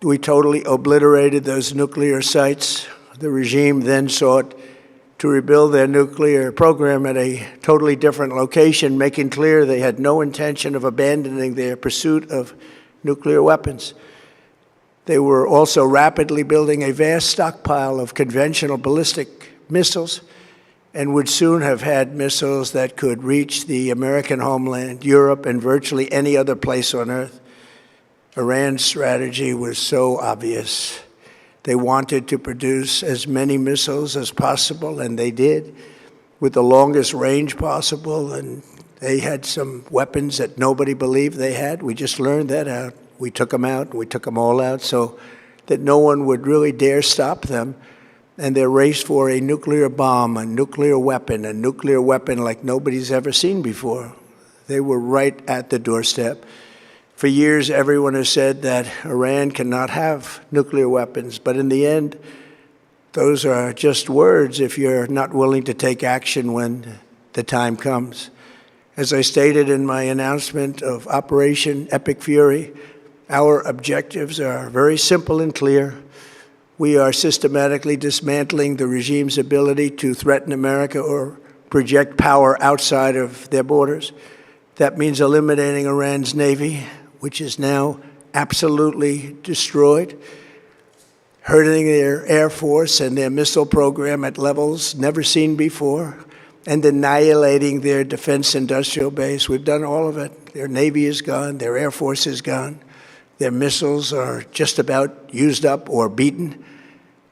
We totally obliterated those nuclear sites. The regime then sought to rebuild their nuclear program at a totally different location, making clear they had no intention of abandoning their pursuit of nuclear weapons. They were also rapidly building a vast stockpile of conventional ballistic missiles and would soon have had missiles that could reach the American homeland, Europe, and virtually any other place on Earth. Iran's strategy was so obvious. They wanted to produce as many missiles as possible, and they did, with the longest range possible, and they had some weapons that nobody believed they had. We just learned that out. We took them out. We took them all out so that no one would really dare stop them. And their race for a nuclear bomb, a nuclear weapon like nobody's ever seen before. They were right at the doorstep. For years, everyone has said that Iran cannot have nuclear weapons, but in the end, those are just words if you're not willing to take action when the time comes. As I stated in my announcement of Operation Epic Fury, our objectives are very simple and clear. We are systematically dismantling the regime's ability to threaten America or project power outside of their borders. That means eliminating Iran's Navy, which is now absolutely destroyed, hurting their Air Force and their missile program at levels never seen before, and annihilating their defense industrial base. We've done all of it. Their Navy is gone. Their Air Force is gone. Their missiles are just about used up or beaten.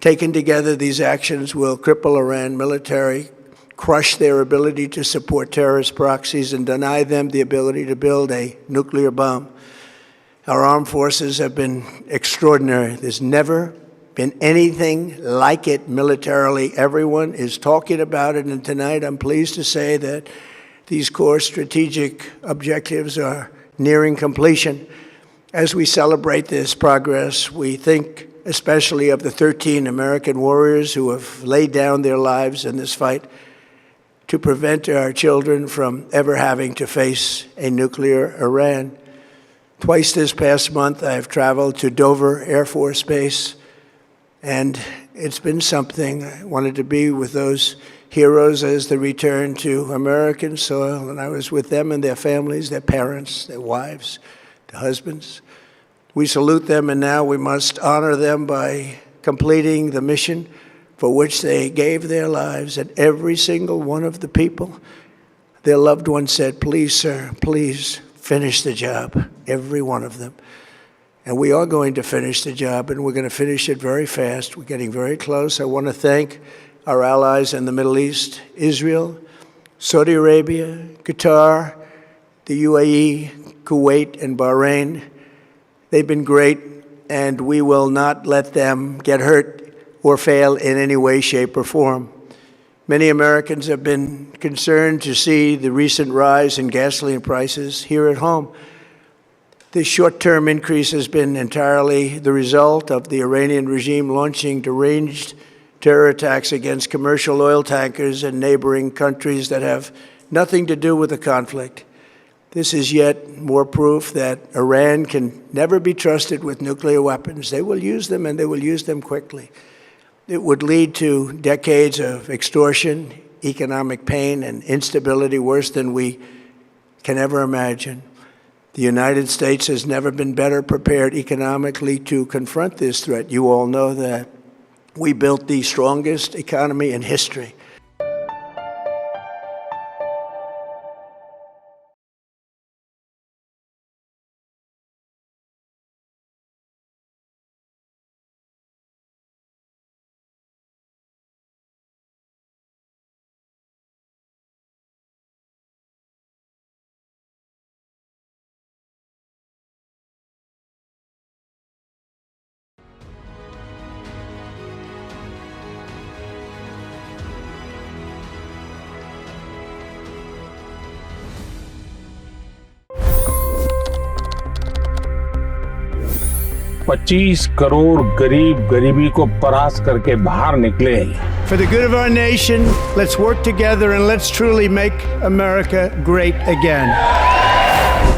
Taken together, these actions will cripple Iran military, crush their ability to support terrorist proxies, and deny them the ability to build a nuclear bomb. Our armed forces have been extraordinary. There's never been anything like it militarily. Everyone is talking about it, and tonight I'm pleased to say that these core strategic objectives are nearing completion. As we celebrate this progress, we think especially of the 13 American warriors who have laid down their lives in this fight to prevent our children from ever having to face a nuclear Iran. Twice this past month, I've traveled to Dover Air Force Base, and it's been something. I wanted to be with those heroes as they return to American soil, and I was with them and their families, their parents, their wives, their husbands. We salute them, and now we must honor them by completing the mission for which they gave their lives. And every single one of the people, their loved ones said, "Please, sir, please finish the job," every one of them. And we are going to finish the job, and we're going to finish it very fast. We're getting very close. I want to thank our allies in the Middle East, Israel, Saudi Arabia, Qatar, the UAE, Kuwait, and Bahrain. They've been great, and we will not let them get hurt or fail in any way, shape, or form. Many Americans have been concerned to see the recent rise in gasoline prices here at home. This short-term increase has been entirely the result of the Iranian regime launching deranged terror attacks against commercial oil tankers in neighboring countries that have nothing to do with the conflict. This is yet more proof that Iran can never be trusted with nuclear weapons. They will use them, and they will use them quickly. It would lead to decades of extortion, economic pain, and instability worse than we can ever imagine. The United States has never been better prepared economically to confront this threat. You all know that. We built the strongest economy in history. $25 crore गरीब गरीबी को परास्त करके बाहर निकले। For the good of our nation, let's work together and let's truly make America great again.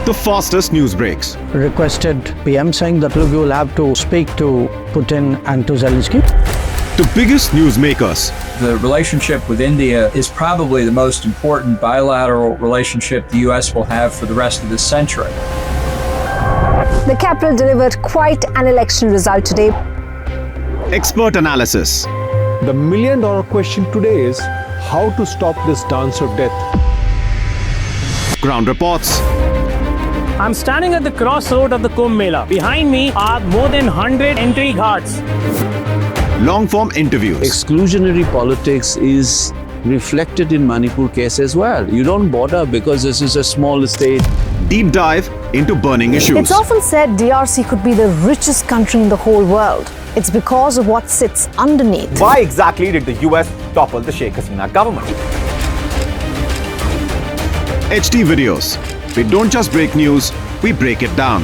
the fastest news breaks. Requested PM saying that look, you will have to speak to Putin and to Zelensky. The biggest newsmakers. The relationship with India is probably the most important bilateral relationship the U.S. will have for the rest of this century. The capital delivered quite an election result today. Expert analysis. The million-dollar question today is how to stop this dance of death. Ground reports. I'm standing at the crossroad of the Kumbh Mela. Behind me are more than 100 entry guards. Long-form interviews. Exclusionary politics is reflected in Manipur case as well. You don't bother because this is a small state. Deep dive into burning issues. It's often said DRC could be the richest country in the whole world. It's because of what sits underneath. Why exactly did the US topple the Sheikh Hasina government? HT videos. We don't just break news, we break it down.